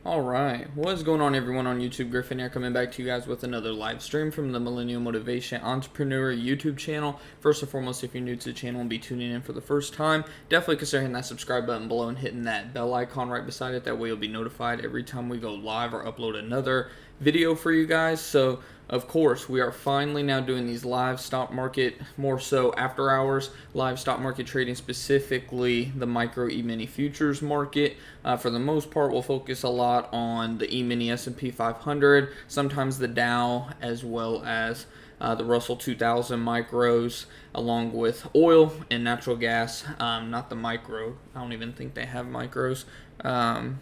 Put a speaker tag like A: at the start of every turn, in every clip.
A: Alright, what is going on everyone on YouTube? Griffin here, coming back to you guys with another live stream from the Millennial Motivation Entrepreneur YouTube channel. First and foremost, if you're new to the channel and be tuning in for the first time, definitely consider hitting that subscribe button below and hitting that bell icon right beside it. That way you'll be notified every time we go live or upload another video for you guys. So of course, we are finally now doing these live stock market, more so after hours, live stock market trading, specifically the micro E-mini futures market. For the most part, we'll focus a lot on the E-mini S&P 500, sometimes the Dow, as well as the Russell 2000 micros, along with oil and natural gas. Not the micro. I don't even think they have micros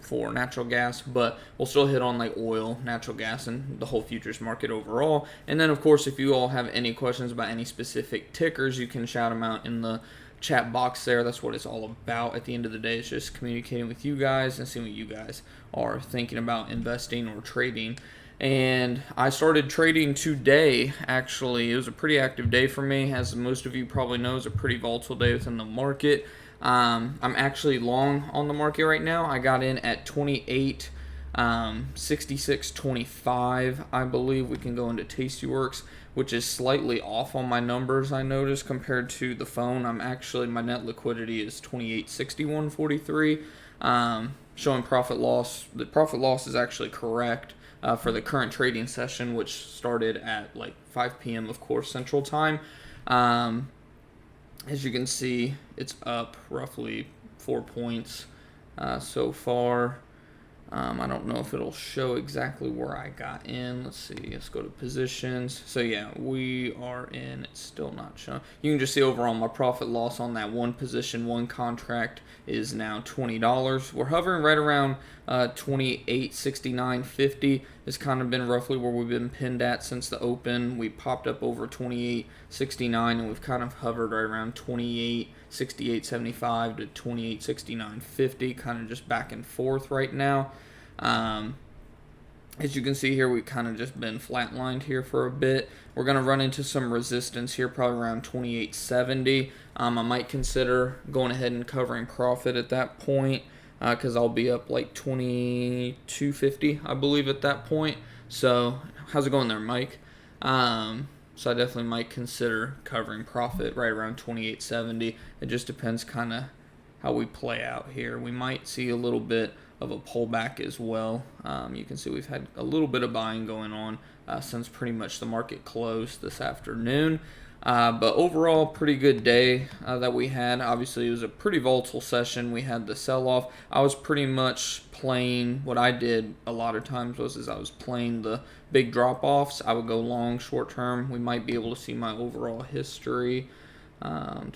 A: for natural gas, but we'll still hit on like oil, natural gas, and the whole futures market overall. And then, of course, if you all have any questions about any specific tickers, you can shout them out in the chat box there. That's what it's all about at the end of the day. It's just communicating with you guys and seeing what you guys are thinking about investing or trading. And I started trading today. Actually, it was a pretty active day for me. As most of you probably know, it's a pretty volatile day within the market. I'm actually long on the market right now. I got in at 28 66.25. I believe we can go into Tastyworks, which is slightly off on my numbers, I noticed, compared to the phone. My net liquidity is 28.61.43, showing profit loss. The profit loss is actually correct for the current trading session, which started at like 5 p.m., of course, Central Time. As you can see, it's up roughly 4 points so far. I don't know if it'll show exactly where I got in. Let's see. Let's go to positions. So yeah, we are in. It's still not showing. You can just see overall my profit loss on that one position, one contract is now $20. We're hovering right around 28.69.50. It's kind of been roughly where we've been pinned at since the open. We popped up over 28.69 and we've kind of hovered right around 28.68.75 to 28.69.50, kind of just back and forth right now. As you can see here, we've kind of just been flatlined here for a bit. We're going to run into some resistance here, probably around 28.70. I might consider going ahead and covering profit at that point because I'll be up like 22.50, I believe, at that point. So how's it going there, Mike? So I definitely might consider covering profit right around 28.70. It just depends kind of how we play out here. We might see a little bit of a pullback as well. You can see we've had a little bit of buying going on since pretty much the market closed this afternoon. But overall, pretty good day that we had. Obviously, it was a pretty volatile session. We had the sell-off. I was pretty much playing, what I did a lot of times was I was playing the big drop-offs. I would go long, short-term. We might be able to see my overall history. I'm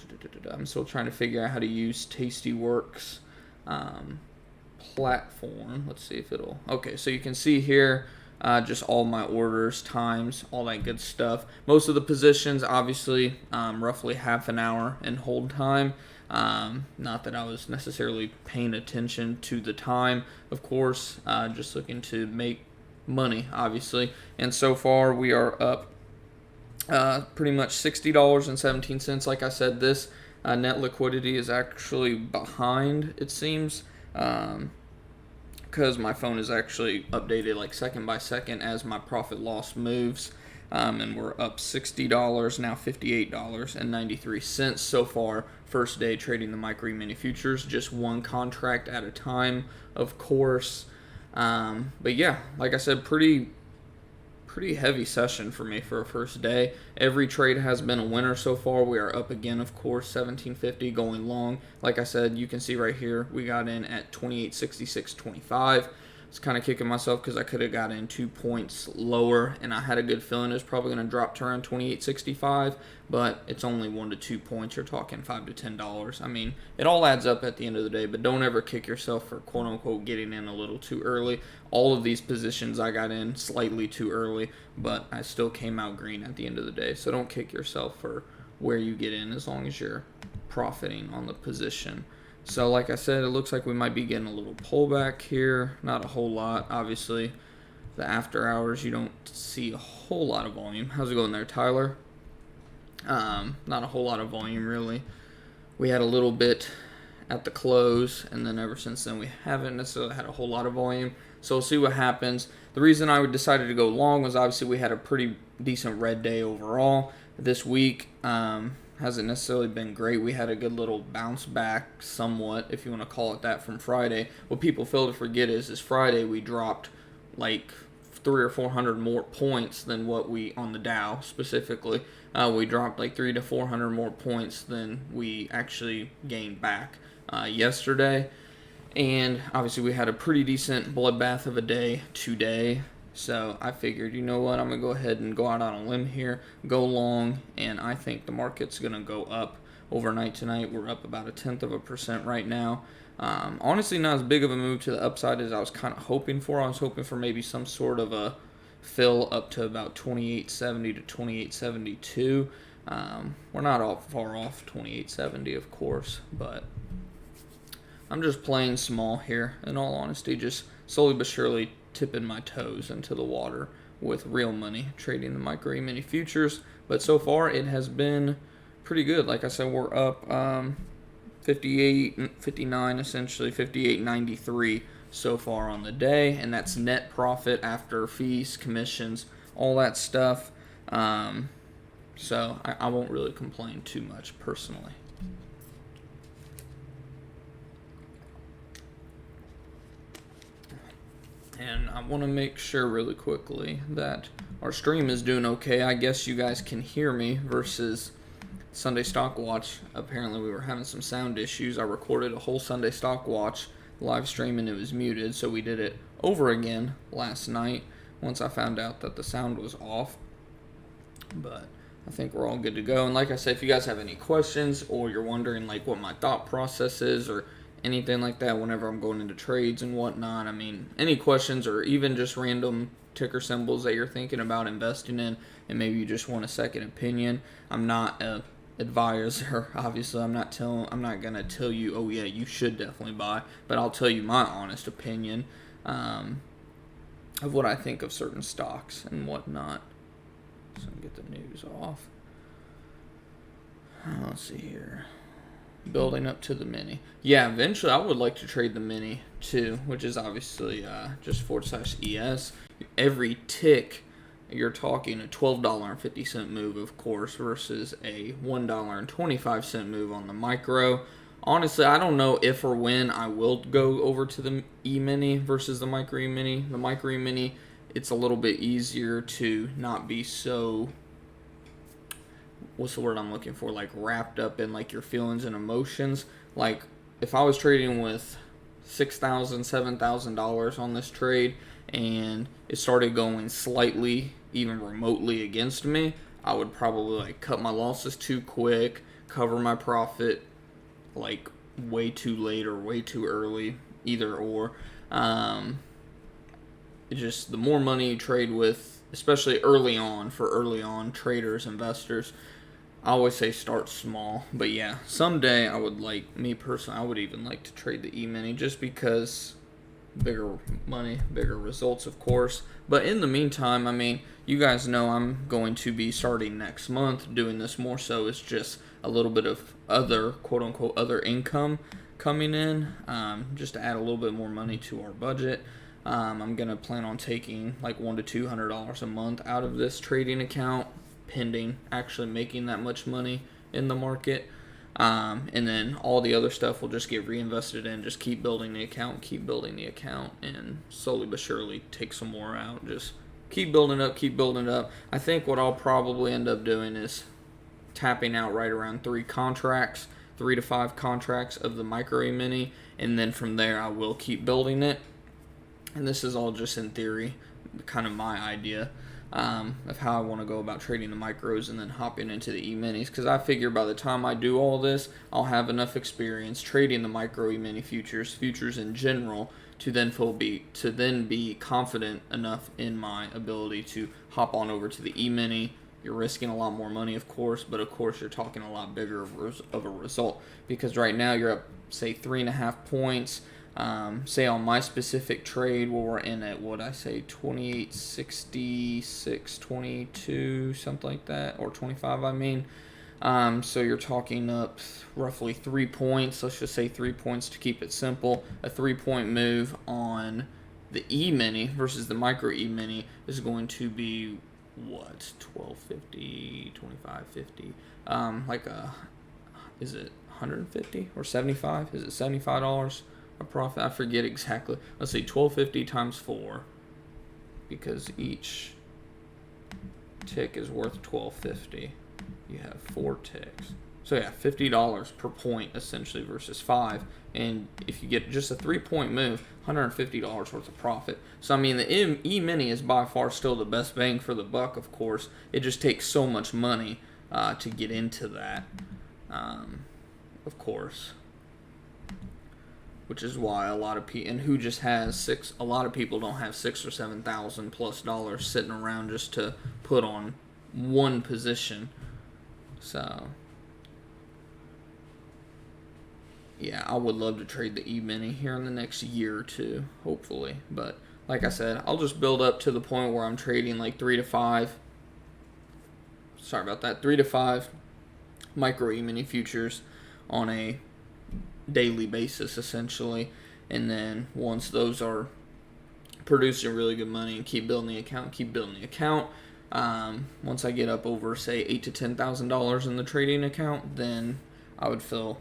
A: still trying to figure out how to use Tastyworks platform. Let's see if it'll. Okay, so you can see here just all my orders, times, all that good stuff. Most of the positions, obviously, roughly half an hour in hold time. Not that I was necessarily paying attention to the time, of course, just looking to make money, obviously. And so far, we are up pretty much $60.17. Like I said, this net liquidity is actually behind, it seems, because my phone is actually updated like second by second as my profit loss moves. And we're up $60, now $58.93 so far. First day trading the micro mini futures, just one contract at a time, of course. But yeah, like I said, pretty heavy session for me for a first day. Every trade has been a winner so far. We are up again, of course, 1750 going long. Like I said, you can see right here, we got in at 28.66.25. It's kind of kicking myself because I could have got in 2 points lower, and I had a good feeling it was probably going to drop to around 28.65, but it's only 1 to 2 points. You're talking $5 to $10. I mean, it all adds up at the end of the day, but don't ever kick yourself for quote-unquote getting in a little too early. All of these positions I got in slightly too early, but I still came out green at the end of the day, so don't kick yourself for where you get in as long as you're profiting on the position. So like I said, it looks like we might be getting a little pullback here. Not a whole lot. Obviously, the after hours, you don't see a whole lot of volume. How's it going there, Tyler? Not a whole lot of volume, really. We had a little bit at the close, and then ever since then we haven't necessarily had a whole lot of volume. So we'll see what happens. The reason I decided to go long was obviously we had a pretty decent red day overall. This week hasn't necessarily been great. We had a good little bounce back somewhat, if you want to call it that, from Friday. What people fail to forget is Friday we dropped like 300 or 400 more points than what we, on the Dow specifically, we dropped like 300 to 400 more points than we actually gained back yesterday. And obviously we had a pretty decent bloodbath of a day today. So I figured, you know what, I'm going to go ahead and go out on a limb here, go long, and I think the market's going to go up overnight tonight. We're up about 0.1% right now. Honestly, not as big of a move to the upside as I was kind of hoping for. I was hoping for maybe some sort of a fill up to about 28.70 to 28.72. We're not all far off 28.70, of course, but I'm just playing small here, in all honesty, just slowly but surely tipping my toes into the water with real money, trading the micro E-mini futures. But so far, it has been pretty good. Like I said, we're up 58.59, essentially 58.93 so far on the day, and that's net profit after fees, commissions, all that stuff. So I won't really complain too much personally. And I want to make sure really quickly that our stream is doing okay. I guess you guys can hear me versus Sunday Stock Watch. Apparently we were having some sound issues. I recorded a whole Sunday Stock Watch live stream and it was muted, so we did it over again last night once I found out that the sound was off. But I think we're all good to go. And like I said, if you guys have any questions or you're wondering like what my thought process is or anything like that whenever I'm going into trades and whatnot, I mean, any questions or even just random ticker symbols that you're thinking about investing in and maybe you just want a second opinion, I'm not a advisor. Obviously, I'm not gonna tell you, oh yeah, you should definitely buy, but I'll tell you my honest opinion of what I think of certain stocks and whatnot. So I'm gonna get the news off. Let's see here. Building up to the mini. Yeah, eventually I would like to trade the mini too, which is obviously just /ES. Every tick, you're talking a $12.50 move, of course, versus a $1.25 move on the micro. Honestly, I don't know if or when I will go over to the E-mini versus the micro E-mini. The micro E-mini, it's a little bit easier to not be so, what's the word I'm looking for, like wrapped up in like your feelings and emotions. Like if I was trading with $6,000, $7,000 on this trade and it started going slightly, even remotely against me, I would probably like cut my losses too quick, cover my profit like way too late or way too early, either or. Just the more money you trade with, especially early on, for early on traders, investors, I always say start small. But yeah, someday I would like, me personally, I would even like to trade the E-mini just because bigger money, bigger results, of course. But in the meantime, I mean, you guys know I'm going to be starting next month doing this more so. It's just a little bit of other, quote unquote, other income coming in, just to add a little bit more money to our budget. I'm going to plan on taking like $100 to $200 a month out of this trading account, pending actually making that much money in the market. And then all the other stuff will just get reinvested in, just keep building the account, and slowly but surely take some more out. Just keep building up. I think what I'll probably end up doing is tapping out right around 3 to 5 contracts of the micro E-mini, and then from there I will keep building it. And this is all just in theory, kind of my idea of how I want to go about trading the micros and then hopping into the E-minis, because I figure by the time I do all this, I'll have enough experience trading the micro E-mini futures in general, to then be confident enough in my ability to hop on over to the E-mini. You're risking a lot more money, of course, but of course you're talking a lot bigger of a result, because right now you're up, say, 3.5 points. Say on my specific trade where we're in at, 28.66, 22, something like that, or 25, I mean. So you're talking up roughly 3 points. Let's just say 3 points to keep it simple. A 3-point move on the E-mini versus the micro E-mini is going to be what, 1250, 2550, like a, is it 150 or 75? Is it $75 a profit? I forget exactly. Let's see, 1250 times 4, because each tick is worth 1250. You have 4 ticks, so yeah, $50 per point essentially versus 5. And if you get just a 3-point move, $150 worth of profit. So I mean, the E-mini is by far still the best bang for the buck. Of course, it just takes so much money to get into that. Of course, which is why a lot of people, and who just has a lot of people don't have $6,000 or $7,000+ sitting around just to put on one position. So yeah, I would love to trade the E-mini here in the next year or two, hopefully. But like I said, I'll just build up to the point where I'm trading like 3 to 5 micro E-mini futures on a daily basis, essentially. And then once those are producing really good money, and keep building the account, once I get up over, say, $8,000 to $10,000 in the trading account, then I would feel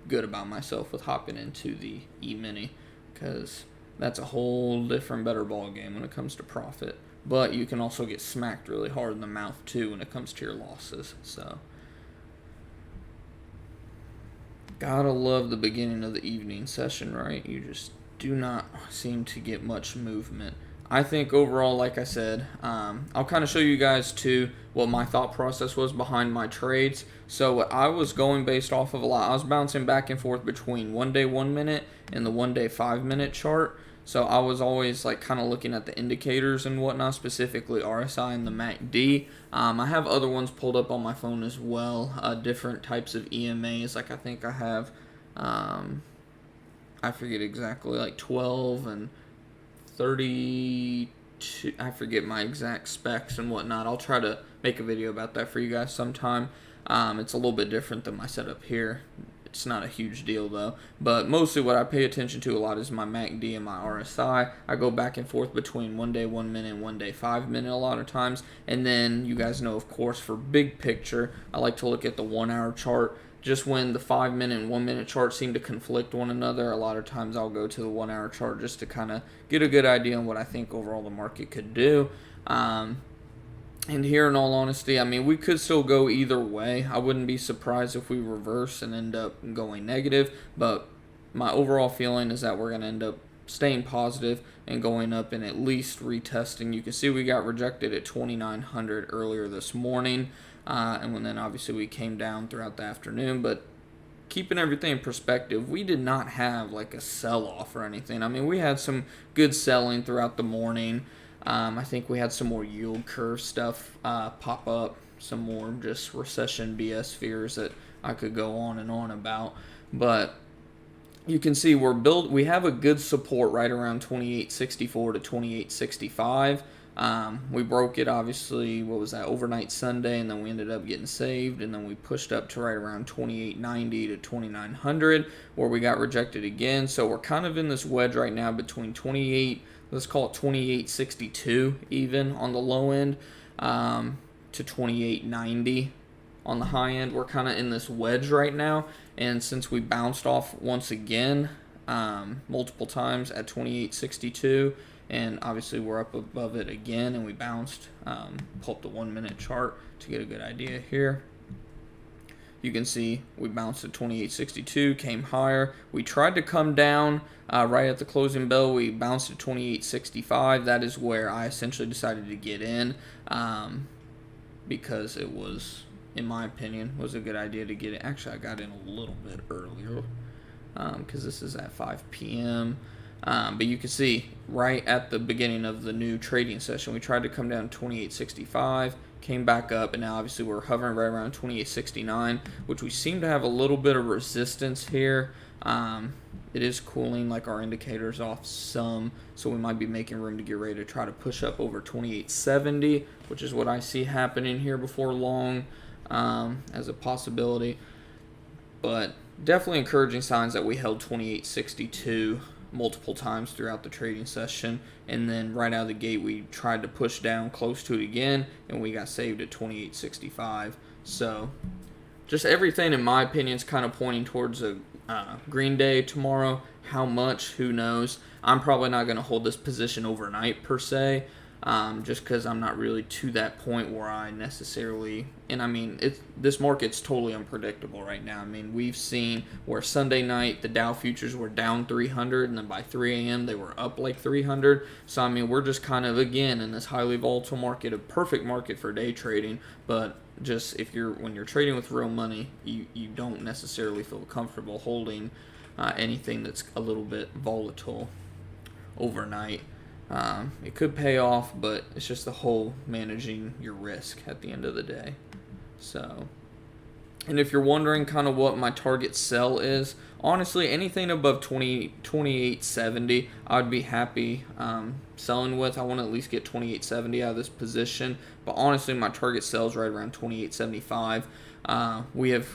A: good about myself with hopping into the E-mini, because that's a whole different, better ball game when it comes to profit. But you can also get smacked really hard in the mouth too when it comes to your losses. So gotta love the beginning of the evening session, right? You just do not seem to get much movement. I think overall, like I said, I'll kind of show you guys too what my thought process was behind my trades. So what I was going based off of a lot, I was bouncing back and forth between 1 day 1 minute and the 1 day 5 minute chart. So I was always like kind of looking at the indicators and whatnot, specifically RSI and the MACD. I have other ones pulled up on my phone as well, different types of EMAs. Like I think I have, I forget exactly, like 12 and 32, I forget my exact specs and whatnot. I'll try to make a video about that for you guys sometime. It's a little bit different than my setup here. It's not a huge deal though, but mostly what I pay attention to a lot is my MACD and my RSI. I go back and forth between 1 day 1 minute and 1 day 5 minute a lot of times. And then you guys know, of course, for big picture, I like to look at the 1 hour chart. Just when the 5 minute and 1 minute charts seem to conflict one another, a lot of times I'll go to the 1 hour chart just to kind of get a good idea on what I think overall the market could do. And here, in all honesty, I mean, we could still go either way. I wouldn't be surprised if we reverse and end up going negative, but my overall feeling is that we're going to end up staying positive and going up and at least retesting. You can see we got rejected at 2,900 earlier this morning, and then obviously we came down throughout the afternoon, but keeping everything in perspective, we did not have like a sell-off or anything. I mean, we had some good selling throughout the morning. I think we had some more yield curve stuff pop up, some more just recession BS fears that I could go on and on about. But you can see we have a good support right around 28.64 to 28.65. We broke it, obviously, what was that, overnight Sunday, and then we ended up getting saved, and then we pushed up to right around 28.90 to 2900, where we got rejected again. So we're kind of in this wedge right now between 28, let's call it 28.62 even on the low end, to 28.90 on the high end. We're kind of in this wedge right now, and since we bounced off once again multiple times at 28.62, and obviously we're up above it again, and we bounced, pull up the 1 minute chart to get a good idea here. You can see we bounced at 28.62, came higher. We tried to come down right at the closing bell. We bounced at 28.65. That is where I essentially decided to get in, because it was, in my opinion, was a good idea to get it. Actually, I got in a little bit earlier, because this is at 5 p.m. But you can see right at the beginning of the new trading session, we tried to come down to 28.65, came back up, and now obviously we're hovering right around 28.69, which we seem to have a little bit of resistance here. It is cooling like our indicators off some, so we might be making room to get ready to try to push up over 28.70, which is what I see happening here before long. as a possibility. But definitely encouraging signs that we held 28.62 multiple times throughout the trading session, and then right out of the gate we tried to push down close to it again, and we got saved at 28.65. So just everything, in my opinion, is kind of pointing towards a green day tomorrow. How much, who knows. I'm probably not going to hold this position overnight per se, just because I'm not really to that point where I necessarily, and I mean, this market's totally unpredictable right now. I mean, we've seen where Sunday night the Dow futures were down 300, and then by 3 a.m. they were up like 300. So I mean, we're just kind of again in this highly volatile market, a perfect market for day trading, but just when you're trading with real money, you don't necessarily feel comfortable holding anything that's a little bit volatile overnight. It could pay off, but it's just the whole managing your risk at the end of the day. So, and if you're wondering kind of what my target sell is, honestly, anything above 28.70, I'd be happy selling with. I want to at least get 28.70 out of this position, but honestly, my target sell is right around 28.75. We have,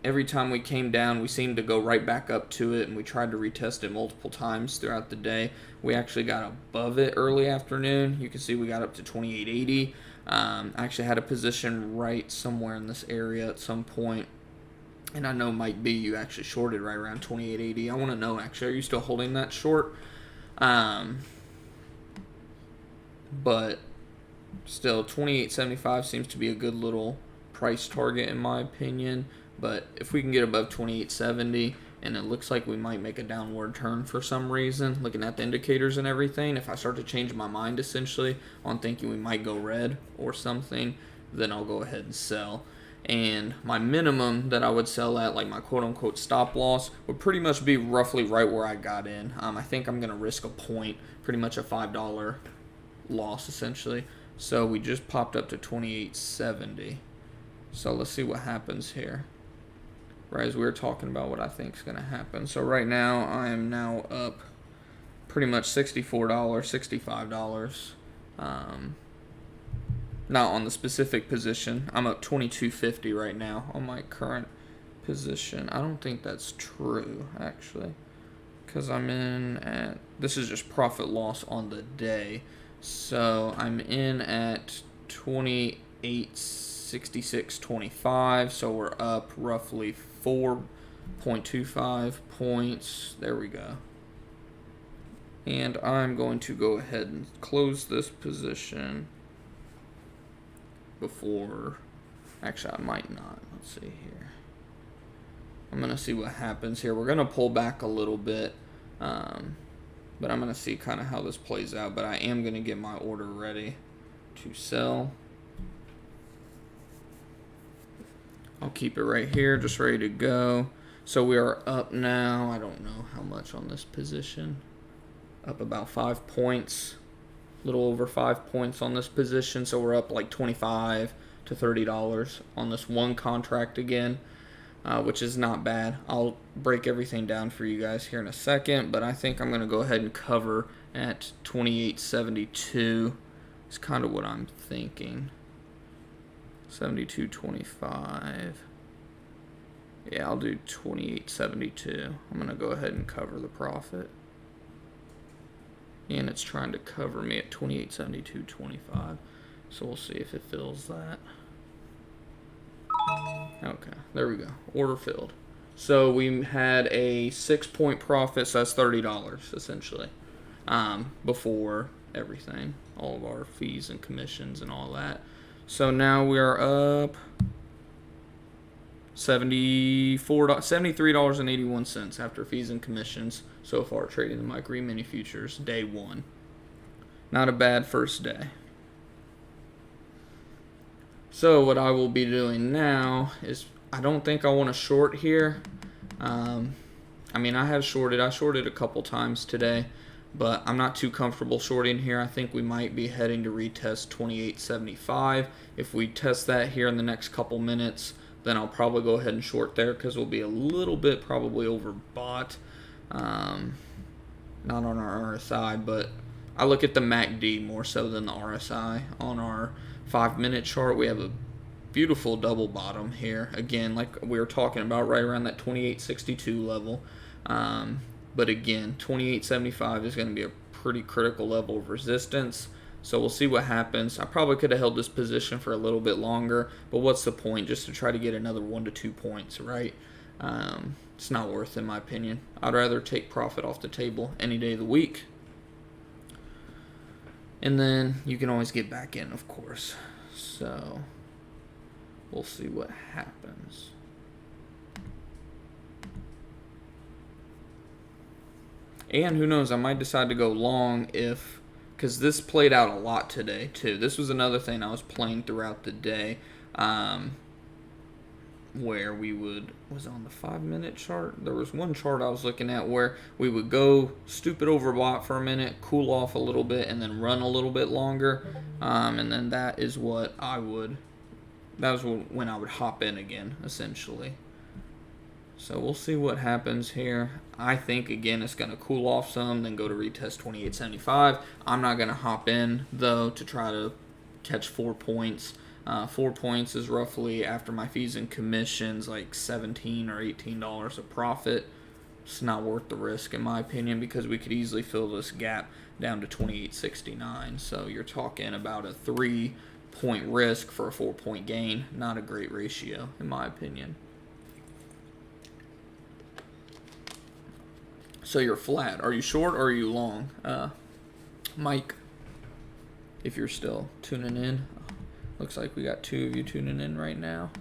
A: every time we came down, we seemed to go right back up to it, and we tried to retest it multiple times throughout the day. We actually got above it early afternoon. You can see we got up to 28.80. I actually had a position right somewhere in this area at some point, and I know Mike B, you actually shorted right around 28.80. I want to know, actually, are you still holding that short? But still, 28.75 seems to be a good little price target in my opinion. But if we can get above 28.70, and it looks like we might make a downward turn for some reason, looking at the indicators and everything, if I start to change my mind essentially on thinking we might go red or something, then I'll go ahead and sell. And my minimum that I would sell at, like my quote-unquote stop loss, would pretty much be roughly right where I got in. I think I'm going to risk a point, pretty much a $5 loss essentially. So we just popped up to 28.70. So let's see what happens here. Right as we were talking about what I think is going to happen. So right now, I am now up pretty much $64, $65. Not on the specific position. I'm up $22.50 right now on my current position. I don't think that's true, actually. Because I'm in at, this is just profit loss on the day. So I'm in at 28.6625. So we're up roughly 4.25 points. There we go. And I'm going to go ahead and close this position before, actually I might not. Let's see here. I'm going to see what happens here. We're going to pull back a little bit, but I'm going to see kind of how this plays out. But I am going to get my order ready to sell. I'll keep it right here, just ready to go. So we are up now, I don't know how much on this position. Up about 5 points, a little over 5 points on this position. So we're up like $25 to $30 on this one contract again, which is not bad. I'll break everything down for you guys here in a second, but I think I'm going to go ahead and cover at 28.72. It's kind of what I'm thinking. 72.25. Yeah, I'll do 28.72. I'm going to go ahead and cover the profit. And it's trying to cover me at 28.72.25. So we'll see if it fills that. Okay, there we go. Order filled. So we had a 6-point profit, so that's $30 essentially. Before everything, all of our fees and commissions and all that. So now we are up $73.81 after fees and commissions so far trading the Micro E-mini futures day one. Not a bad first day. So what I will be doing now is, I don't think I want to short here. I mean, I have shorted. I shorted a couple times today, but I'm not too comfortable shorting here. I think we might be heading to retest 28.75. If we test that here in the next couple minutes, then I'll probably go ahead and short there because we'll be a little bit probably overbought. Not on our RSI, but I look at the MACD more so than the RSI. On our 5-minute chart, we have a beautiful double bottom here. Again, like we were talking about, right around that 28.62 level. But again, 28.75 is going to be a pretty critical level of resistance. So we'll see what happens. I probably could have held this position for a little bit longer, but what's the point? Just to try to get another 1 to 2 points, right? It's not worth it, in my opinion. I'd rather take profit off the table any day of the week. And then you can always get back in, of course. So we'll see what happens. And who knows, I might decide to go long because this played out a lot today too. This was another thing I was playing throughout the day, where we was on the 5-minute chart. There was one chart I was looking at where we would go stupid overbought for a minute, cool off a little bit, and then run a little bit longer. And then that was when I would hop in again, essentially. So we'll see what happens here. I think, again, it's going to cool off some, then go to retest 28.75. I'm not going to hop in, though, to try to catch 4 points. 4 points is roughly, after my fees and commissions, like $17 or $18 of profit. It's not worth the risk, in my opinion, because we could easily fill this gap down to 28.69. So you're talking about a 3-point risk for a 4-point gain. Not a great ratio, in my opinion. So you're flat. Are you short or are you long? Mike, if you're still tuning in. Looks like we got 2 of you tuning in right now.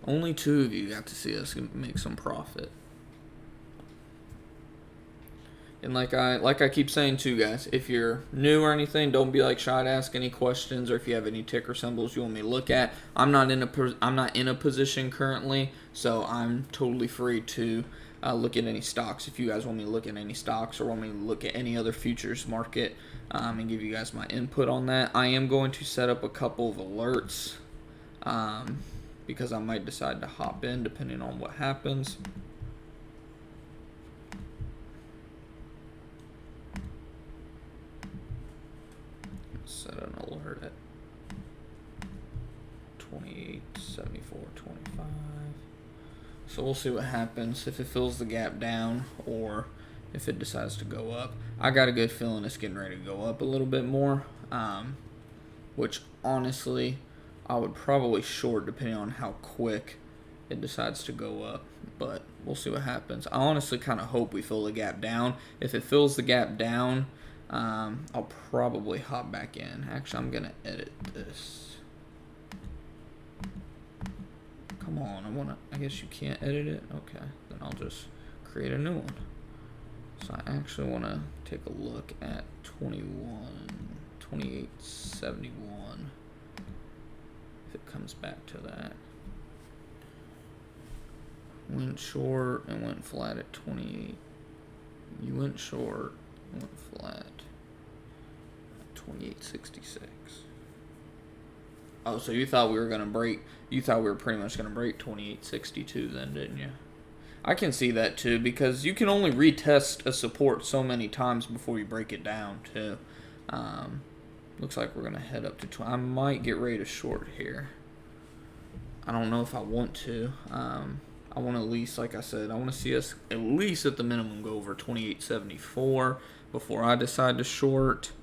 A: Only 2 of you got to see us make some profit. And like I keep saying too, guys, if you're new or anything, don't be like shy to ask any questions, or if you have any ticker symbols you want me to look at. I'm not in a position currently, so I'm totally free to look at any stocks. If you guys want me to look at any stocks or want me to look at any other futures market, and give you guys my input on that. I am going to set up a couple of alerts, because I might decide to hop in depending on what happens. Set an alert at 28.74.25. So we'll see what happens, if it fills the gap down or if it decides to go up. I got a good feeling it's getting ready to go up a little bit more, which honestly I would probably short depending on how quick it decides to go up, but we'll see what happens. I honestly kind of hope we fill the gap down. If it fills the gap down, I'll probably hop back in. Actually, I'm going to edit this. Come on, I guess you can't edit it? Okay, then I'll just create a new one. So I actually want to take a look at 28.71. If it comes back to that. Went short and went flat at 28. You went short and went flat at 28.66. Oh, so you thought we were pretty much going to break 28.62 then, didn't you? I can see that too, because you can only retest a support so many times before you break it down too. Looks like we're going to head up to 20. I might get ready to short here. I don't know if I want to. I want to at least, like I said, I want to see us at least at the minimum go over 28.74 before I decide to short.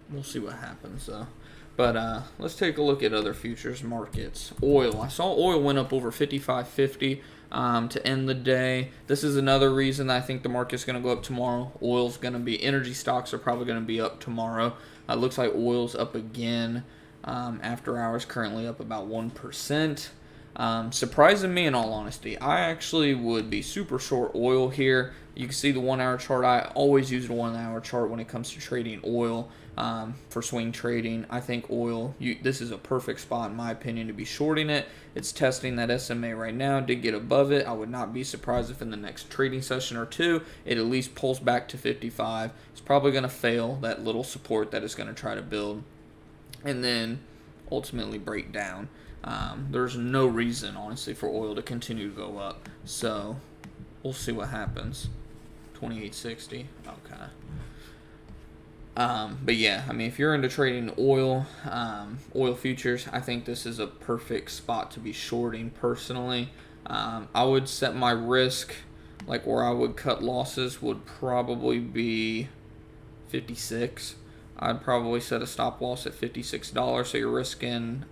A: We'll see what happens though. But let's take a look at other futures markets. Oil. I saw oil went up over 55.50 to end the day. This is another reason I think the market's going to go up tomorrow. Oil's going to be, energy stocks are probably going to be up tomorrow. Looks like oil's up again after hours, currently up about 1%. Surprising me, in all honesty. I actually would be super short oil here. You can see the 1 hour chart. I always use the 1 hour chart when it comes to trading oil. For swing trading, I think oil, this is a perfect spot in my opinion to be shorting it. It's testing that SMA right now, did get above it. I would not be surprised if in the next trading session or two it at least pulls back to 55. It's probably going to fail that little support that it's going to try to build and then ultimately break down. There's no reason, honestly, for oil to continue to go up, so we'll see what happens. 28.60. Okay. But yeah, I mean, if you're into trading oil, oil futures, I think this is a perfect spot to be shorting personally. I would set my risk, like where I would cut losses would probably be 56. I'd probably set a stop loss at $56. So you're risking,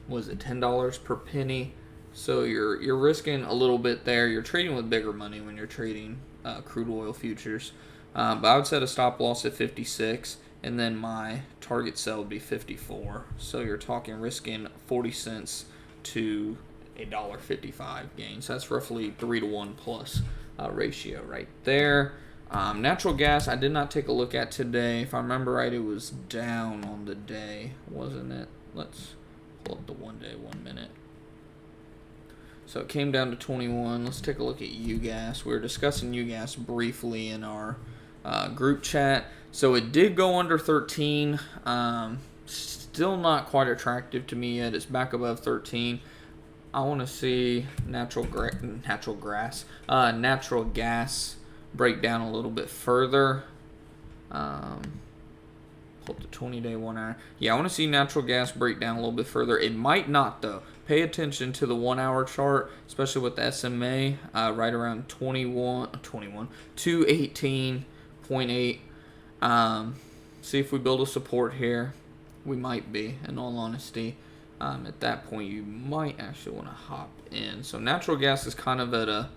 A: was it $10 per penny? So you're risking a little bit there. You're trading with bigger money when you're trading crude oil futures. But I would set a stop loss at 56, and then my target sell would be 54. So you're talking risking 40 cents to $1.55 gain. So that's roughly 3-to-1 plus ratio right there. Natural gas, I did not take a look at today. If I remember right, it was down on the day, wasn't it? Let's pull up the 1 day, 1 minute. So it came down to 21. Let's take a look at UGAS. We were discussing UGAS briefly in our group chat. So it did go under 13. Still not quite attractive to me yet. It's back above 13. I want to see natural gas break down a little bit further. Pull up the 20-day 1 hour. Yeah, I want to see natural gas break down a little bit further. It might not, though. Pay attention to the 1 hour chart, especially with the SMA, right around 218.8. See if we build a support here. We might be, in all honesty. At that point, you might actually want to hop in. So natural gas is kind of at a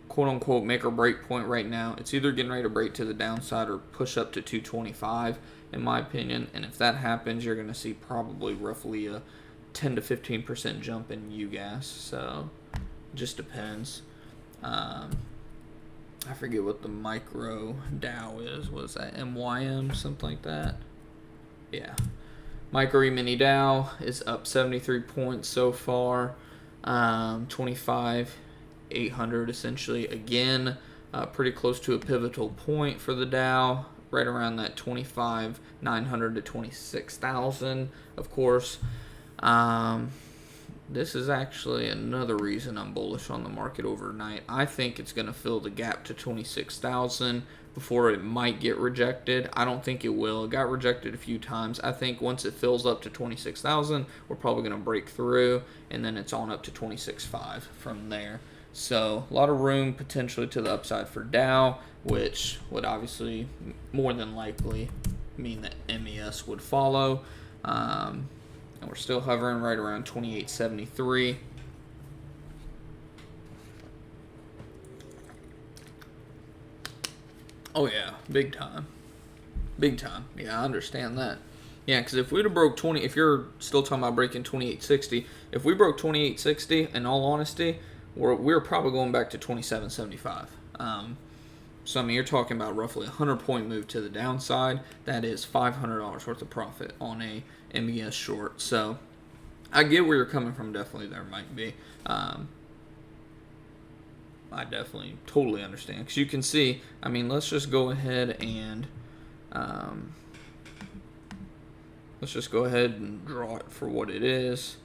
A: quote-unquote make or break point right now. It's either getting ready to break to the downside or push up to 225, in my opinion. And if that happens, you're going to see probably roughly a 10 to 15% jump in UGAS. So it just depends. I forget what the micro Dow is. Was that MYM, something like that? Yeah. Micro E-mini Dow is up 73 points so far. 25,800 essentially. Again, pretty close to a pivotal point for the Dow. Right around that 25,900 to 26,000, of course. This is actually another reason I'm bullish on the market overnight. I think it's going to fill the gap to 26,000 before it might get rejected. I don't think it will. It got rejected a few times. I think once it fills up to 26,000, we're probably going to break through, and then it's on up to 26.5 from there. So a lot of room potentially to the upside for Dow, which would obviously more than likely mean that MES would follow. And we're still hovering right around 28.73. Oh yeah, big time. Big time. Yeah, I understand that. Yeah, because if we'd have broke 20, if you're still talking about breaking 28.60, if we broke 28.60, in all honesty, we're probably going back to 27.75. So, I mean, you're talking about roughly a 100-point move to the downside. That is $500 worth of profit on a MES short. So, I get where you're coming from. Definitely there might be. I definitely totally understand. Because you can see, I mean, let's just go ahead and draw it for what it is.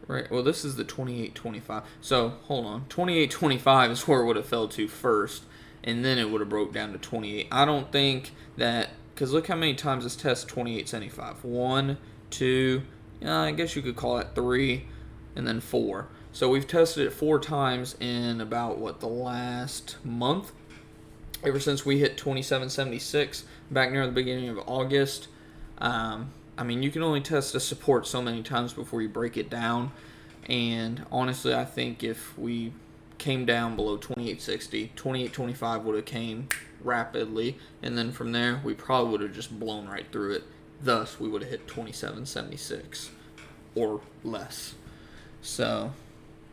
A: Right. Well, this is the 28.25. So, hold on. 28.25 is where it would have fell to first. And then it would have broke down to 28. I don't think that, because look how many times this tests 28.75. 1, 2, I guess you could call it 3, and then 4. So we've tested it 4 times in about, the last month? Ever since we hit 27.76 back near the beginning of August. I mean, you can only test a support so many times before you break it down. And honestly, I think if we came down below 28.60, 28.25 would have came rapidly, and then from there we probably would have just blown right through it. Thus, we would have hit 27.76 or less. So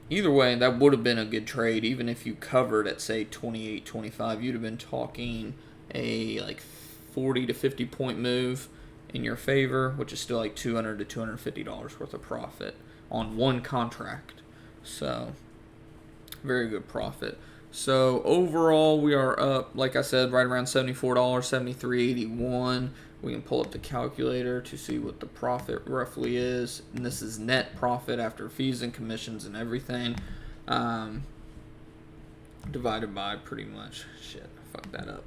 A: either way, that would have been a good trade. Even if you covered at say 28.25, you'd have been talking a 40 to 50 point move in your favor, which is still like $200 to $250 worth of profit on one contract. So very good profit. So overall, we are up, like I said, right around $74, $73.81. We can pull up the calculator to see what the profit roughly is. And this is net profit after fees and commissions and everything. Divided by pretty much, shit, I fucked that up.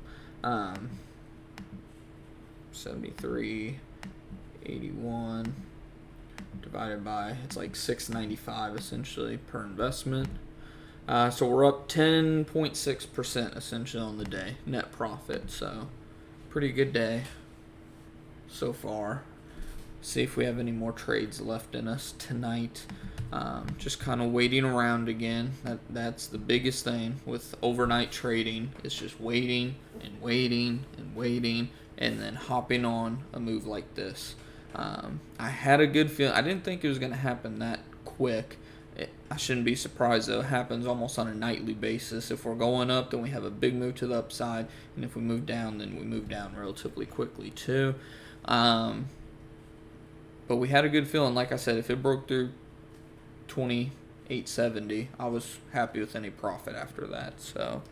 A: 73.81 divided by, it's like 695 essentially per investment. So we're up 10.6% essentially on the day, net profit. So pretty good day so far. See if we have any more trades left in us tonight. Just kind of waiting around again. That's the biggest thing with overnight trading. It's just waiting and waiting and waiting, and then hopping on a move like this. I had a good feeling. I didn't think it was going to happen that quick. I shouldn't be surprised though. It happens almost on a nightly basis. If we're going up, then we have a big move to the upside, and if we move down, then we move down relatively quickly too. But we had a good feeling. Like I said, if it broke through 28.70, I was happy with any profit after that. So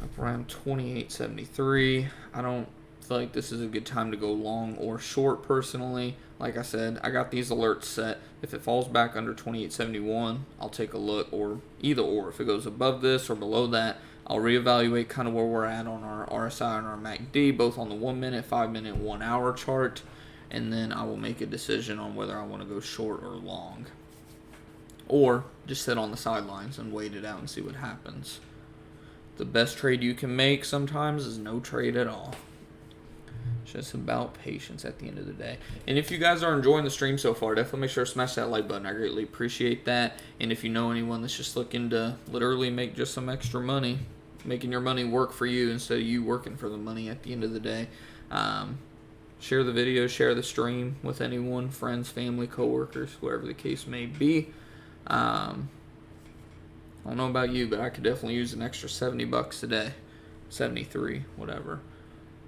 A: up around 28.73. I don't feel like this is a good time to go long or short personally. Like I said, I got these alerts set. If it falls back under 28.71, I'll take a look, or either or. If it goes above this or below that, I'll reevaluate kind of where we're at on our RSI and our MACD, both on the 1 minute, 5 minute, 1 hour chart, and then I will make a decision on whether I want to go short or long, or just sit on the sidelines and wait it out and see what happens. The best trade you can make sometimes is no trade at all. It's just about patience at the end of the day. And if you guys are enjoying the stream so far, definitely make sure to smash that like button. I greatly appreciate that. And if you know anyone that's just looking to literally make just some extra money, making your money work for you instead of you working for the money at the end of the day, share the video, share the stream with anyone, friends, family, coworkers, whatever the case may be. I don't know about you, but I could definitely use an extra $70 a day, 73, whatever.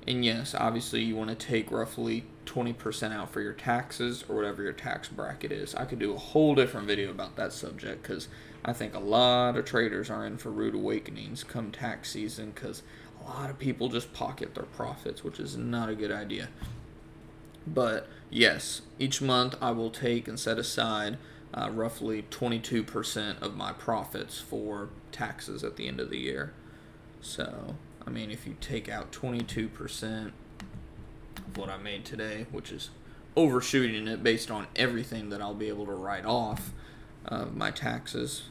A: And yes, obviously you want to take roughly 20% out for your taxes or whatever your tax bracket is. I could do a whole different video about that subject because I think a lot of traders are in for rude awakenings come tax season because a lot of people just pocket their profits, which is not a good idea. But yes, each month I will take and set aside roughly 22% of my profits for taxes at the end of the year. So I mean, if you take out 22% of what I made today, which is overshooting it based on everything that I'll be able to write off of my taxes,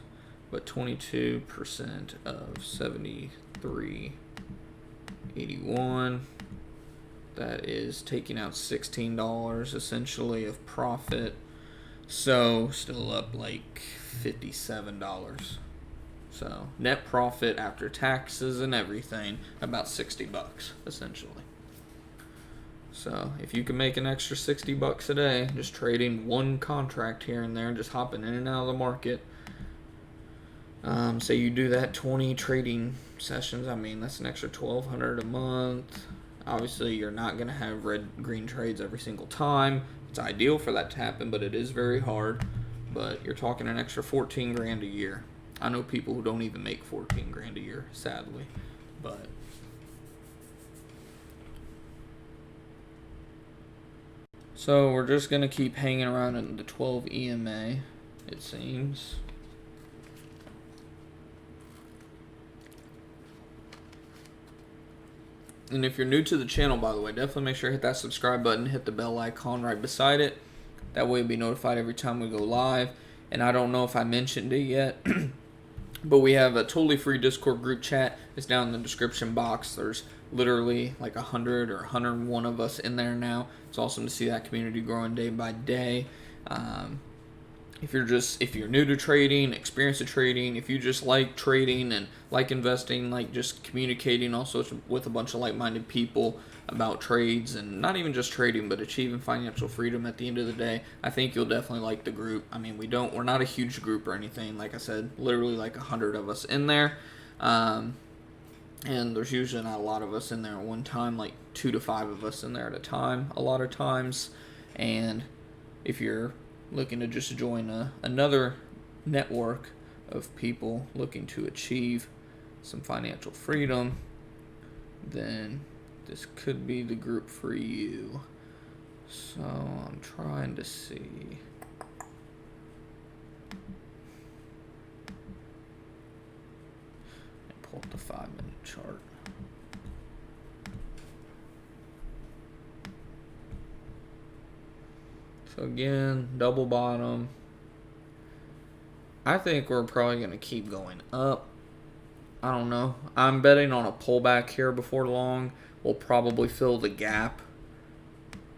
A: but 22% of 73.81, that is taking out $16 essentially of profit. So still up like $57. So net profit after taxes and everything, about $60 essentially. So if you can make an extra $60 a day, just trading one contract here and there, just hopping in and out of the market. Say you do that 20 trading sessions, I mean that's an extra $1,200 a month. Obviously you're not going to have red-green trades every single time. It's ideal for that to happen, but it is very hard. But you're talking an extra 14 grand a year. I know people who don't even make 14 grand a year, sadly, but so we're just gonna keep hanging around in the 12 EMA, it seems. And if you're new to the channel, by the way, definitely make sure to hit that subscribe button, hit the bell icon right beside it. That way you'll be notified every time we go live. And I don't know if I mentioned it yet, but we have a totally free Discord group chat. It's down in the description box. There's literally like 100 or 101 of us in there now. It's awesome to see that community growing day by day. If you're new to trading, experienced to trading, if you just like trading and like investing, like just communicating also with a bunch of like-minded people about trades and not even just trading, but achieving financial freedom at the end of the day, I think you'll definitely like the group. I mean, we're not a huge group or anything. Like I said, literally like 100 of us in there. And there's usually not a lot of us in there at one time, like 2 to 5 of us in there at a time, a lot of times. And if you're looking to just join another network of people looking to achieve some financial freedom, then this could be the group for you. So I'm trying to see. Pull up the 5-minute chart. So again, double bottom. I think we're probably going to keep going up. I don't know. I'm betting on a pullback here before long. We'll probably fill the gap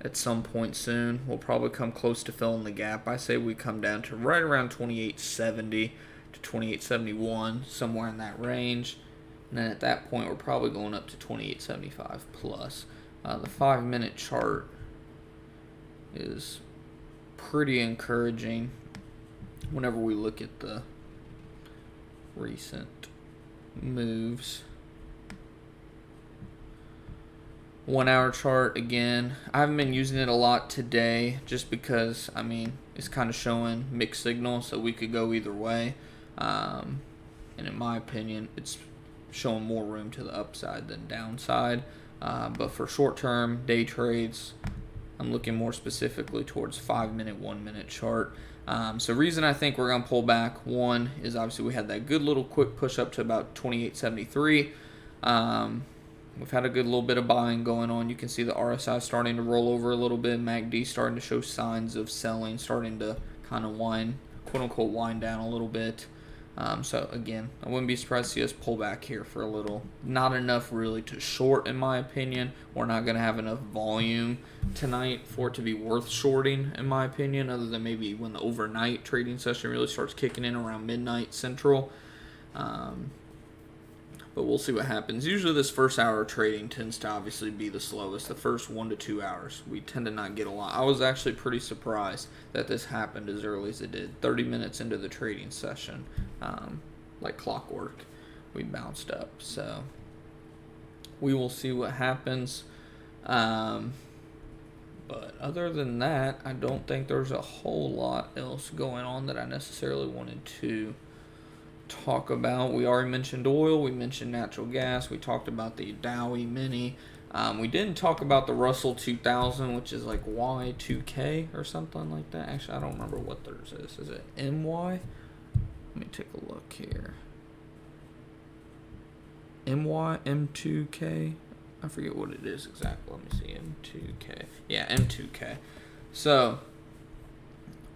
A: at some point soon. We'll probably come close to filling the gap. I say we come down to right around 28.70 to 28.71, somewhere in that range. And then at that point, we're probably going up to 28.75 plus. The 5-minute chart is pretty encouraging whenever we look at the recent moves. 1 hour chart, again, I haven't been using it a lot today just because, I mean, it's kind of showing mixed signals, so we could go either way. And in my opinion, it's showing more room to the upside than downside. But for short-term day trades, I'm looking more specifically towards 5-minute, 1-minute chart. So reason I think we're going to pull back, one, is obviously we had that good little quick push up to about 28.73. We've had a good little bit of buying going on. You can see the RSI starting to roll over a little bit. MACD starting to show signs of selling, starting to kind of quote-unquote, wind down a little bit. So again, I wouldn't be surprised to see us pull back here for a little. Not enough really to short, in my opinion. We're not going to have enough volume tonight for it to be worth shorting, in my opinion, other than maybe when the overnight trading session really starts kicking in around midnight central. But we'll see what happens. Usually this first hour of trading tends to obviously be the slowest. The first 1 to 2 hours, we tend to not get a lot. I was actually pretty surprised that this happened as early as it did. 30 minutes into the trading session, like clockwork, we bounced up. So we will see what happens. But other than that, I don't think there's a whole lot else going on that I necessarily wanted to talk about. We already mentioned oil, we mentioned natural gas, we talked about the Dow E-mini. We didn't talk about the Russell 2000, which is like Y2K or something like that. Actually, I don't remember what theirs is. Is it MY? Let me take a look here. MY, M2K? I forget what it is exactly. Let me see. M2K. Yeah, M2K. So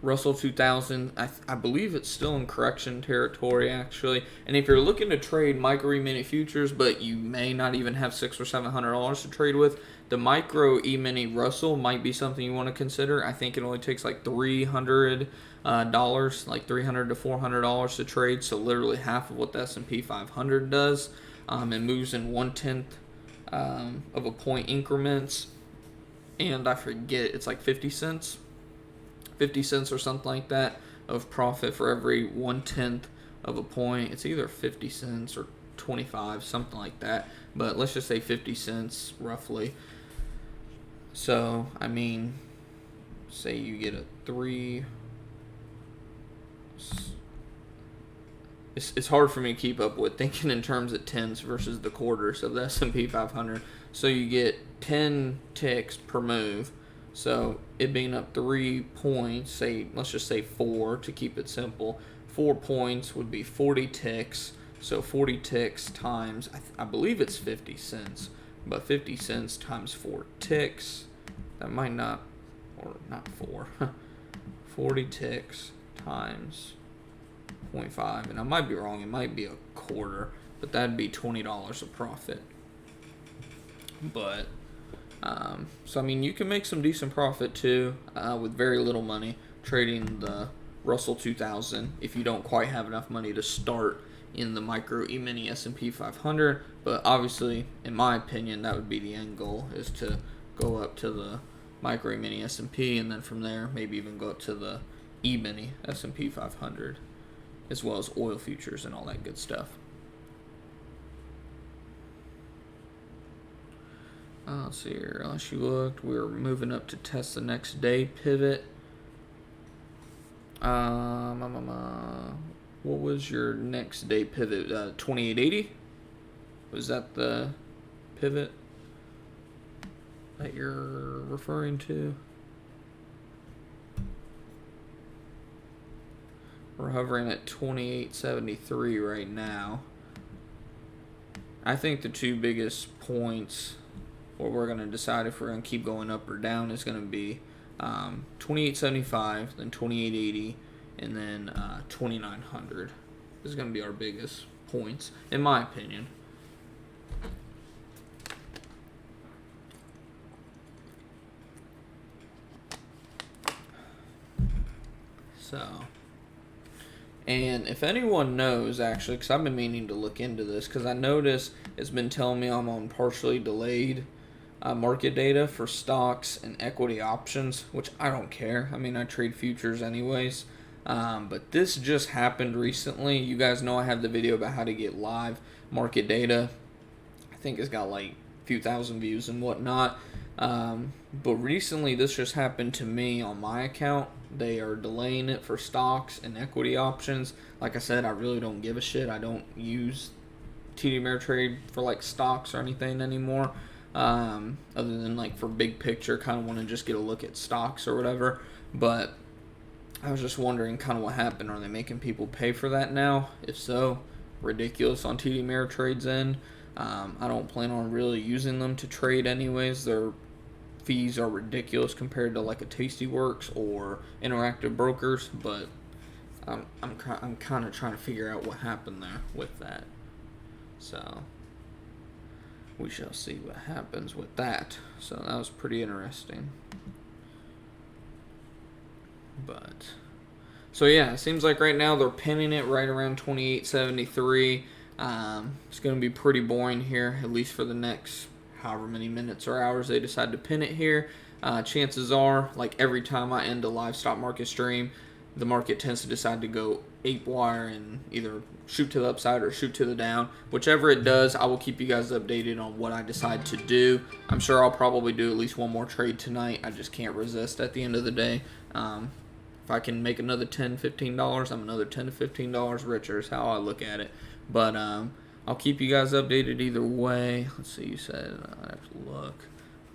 A: Russell 2000, I believe it's still in correction territory, actually. And if you're looking to trade micro E-mini futures, but you may not even have $600 or $700 to trade with, the micro E-mini Russell might be something you want to consider. I think it only takes like $300, like $300 to $400 to trade, so literally half of what the S&P 500 does. It moves in 1/10 of a point increments, and I forget, it's like 50 cents or something like that of profit for every 1/10 of a point. It's either 50 cents or 25, something like that, but let's just say 50 cents roughly. So I mean, say you get a 3, it's hard for me to keep up with thinking in terms of tens versus the quarters of the S&P 500. So you get 10 ticks per move. So it being up 3 points, say, let's just say 4 to keep it simple. 4 points would be 40 ticks. So 40 ticks times, I believe it's 50 cents. But 50 cents times 4 ticks, that might not, or not 4. 40 ticks times 0.5, and I might be wrong, it might be a quarter, but that'd be $20 of profit. But so I mean, you can make some decent profit too with very little money trading the Russell 2000 if you don't quite have enough money to start in the micro E-mini S&P 500. But obviously, in my opinion, that would be the end goal, is to go up to the micro E-mini S&P, and then from there maybe even go up to the E-mini S&P 500, as well as oil futures and all that good stuff. Let's see here. Unless you looked, we're moving up to test the next day pivot. What was your next day pivot? 2880? Was that the pivot that you're referring to? We're hovering at 2873 right now. I think the two biggest points where we're going to decide if we're going to keep going up or down is going to be 2875, then 2880, and then 2900 is going to be our biggest points, in my opinion. So, and if anyone knows, actually, because I've been meaning to look into this, because I noticed it's been telling me I'm on partially delayed market data for stocks and equity options, which I don't care. I mean, I trade futures anyways. But this just happened recently. You guys know I have the video about how to get live market data. I think it's got like a few thousand views and whatnot. But recently this just happened to me on my account. They are delaying it for stocks and equity options. Like I said, I really don't give a shit. I don't use TD Ameritrade for like stocks or anything anymore. Other than like for big picture, kind of want to just get a look at stocks or whatever. But I was just wondering kind of what happened. Are they making people pay for that now? If so, ridiculous on TD Ameritrade's end. I don't plan on really using them to trade anyways. Their fees are ridiculous compared to like a Tastyworks or Interactive Brokers, but I'm kind of trying to figure out what happened there with that. So we shall see what happens with that. So that was pretty interesting. But so yeah, it seems like right now they're pinning it right around 28.73. It's going to be pretty boring here, at least for the next however many minutes or hours they decide to pin it here. Chances are, like every time I end a live stock market stream, the market tends to decide to go ape wire and either shoot to the upside or shoot to the down. Whichever it does, I will keep you guys updated on what I decide to do. I'm sure I'll probably do at least one more trade tonight. I just can't resist at the end of the day. If I can make another $10, $15, I'm another $10 to $15 richer is how I look at it. But I'll keep you guys updated either way. Let's see, you said I have to look.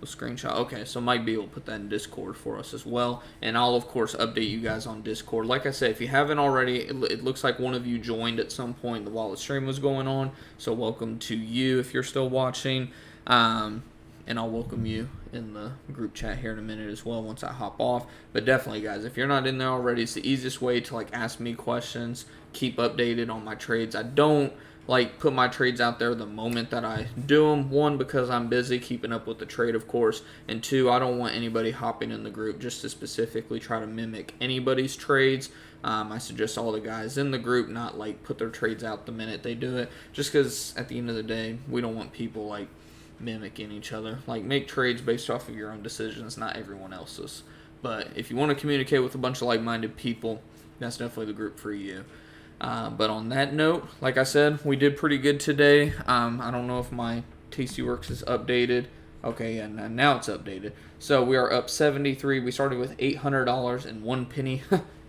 A: The screenshot. Okay, so Mike B will put that in Discord for us as well. And I'll, of course, update you guys on Discord. Like I said, if you haven't already, it looks like one of you joined at some point while the stream was going on. So welcome to you if you're still watching. And I'll welcome you in the group chat here in a minute as well once I hop off. But definitely, guys, if you're not in there already, it's the easiest way to like ask me questions, keep updated on my trades. I don't like put my trades out there the moment that I do them. One, because I'm busy keeping up with the trade, of course, and two, I don't want anybody hopping in the group just to specifically try to mimic anybody's trades. I suggest all the guys in the group not like put their trades out the minute they do it, just because at the end of the day, we don't want people like mimicking each other. Like, make trades based off of your own decisions, not everyone else's. But if you want to communicate with a bunch of like-minded people, that's definitely the group for you. But on that note, like I said, we did pretty good today. I don't know if my Tastyworks is updated. Okay, yeah, now it's updated. So we are up 73. We started with $800 and 1 penny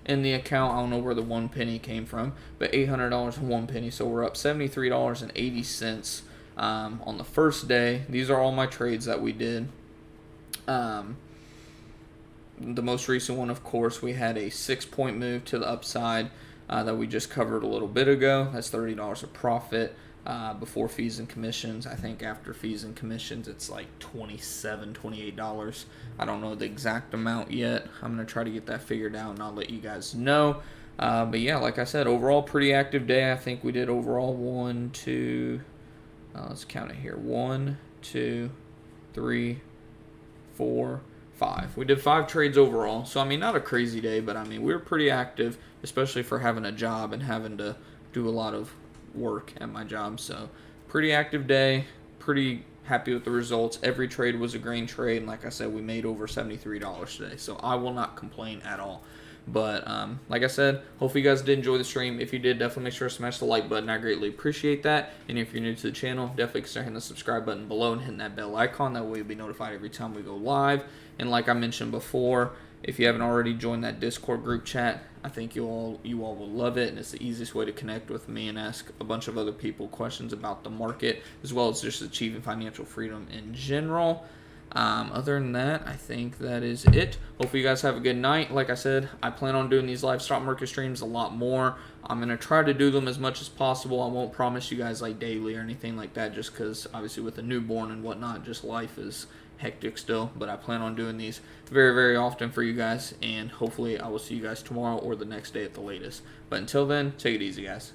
A: in the account. I don't know where the 1 penny came from, but $800 and 1 penny. So we're up $73.80 on the first day. These are all my trades that we did. The most recent one, of course, we had a 6-point move to the upside that we just covered a little bit ago. That's $30 of profit before fees and commissions. I think after fees and commissions, it's like $27, $28. I don't know the exact amount yet. I'm going to try to get that figured out, and I'll let you guys know. But yeah, like I said, overall, pretty active day. I think we did overall 1, 2, let's count it here. 1, 2, 3, 4, 5. We did 5 trades overall. So, I mean, not a crazy day, but I mean, we were pretty active, especially for having a job and having to do a lot of work at my job. So, pretty active day. Pretty happy with the results. Every trade was a grain trade. And like I said, we made over $73 today. So, I will not complain at all. But like I said, hopefully you guys did enjoy the stream. If you did, definitely make sure to smash the like button. I greatly appreciate that. And if you're new to the channel, definitely consider hitting the subscribe button below and hitting that bell icon. That way you'll be notified every time we go live. And like I mentioned before, if you haven't already joined that Discord group chat, I think you all will love it. And it's the easiest way to connect with me and ask a bunch of other people questions about the market, as well as just achieving financial freedom in general. Other than that, I think that is it. Hopefully you guys have a good night. Like I said, I plan on doing these live stock market streams a lot more. I'm going to try to do them as much as possible. I won't promise you guys like daily or anything like that, just because obviously with a newborn and whatnot, just life is hectic still, but I plan on doing these very, very often for you guys, and hopefully I will see you guys tomorrow or the next day at the latest. But until then, take it easy, guys.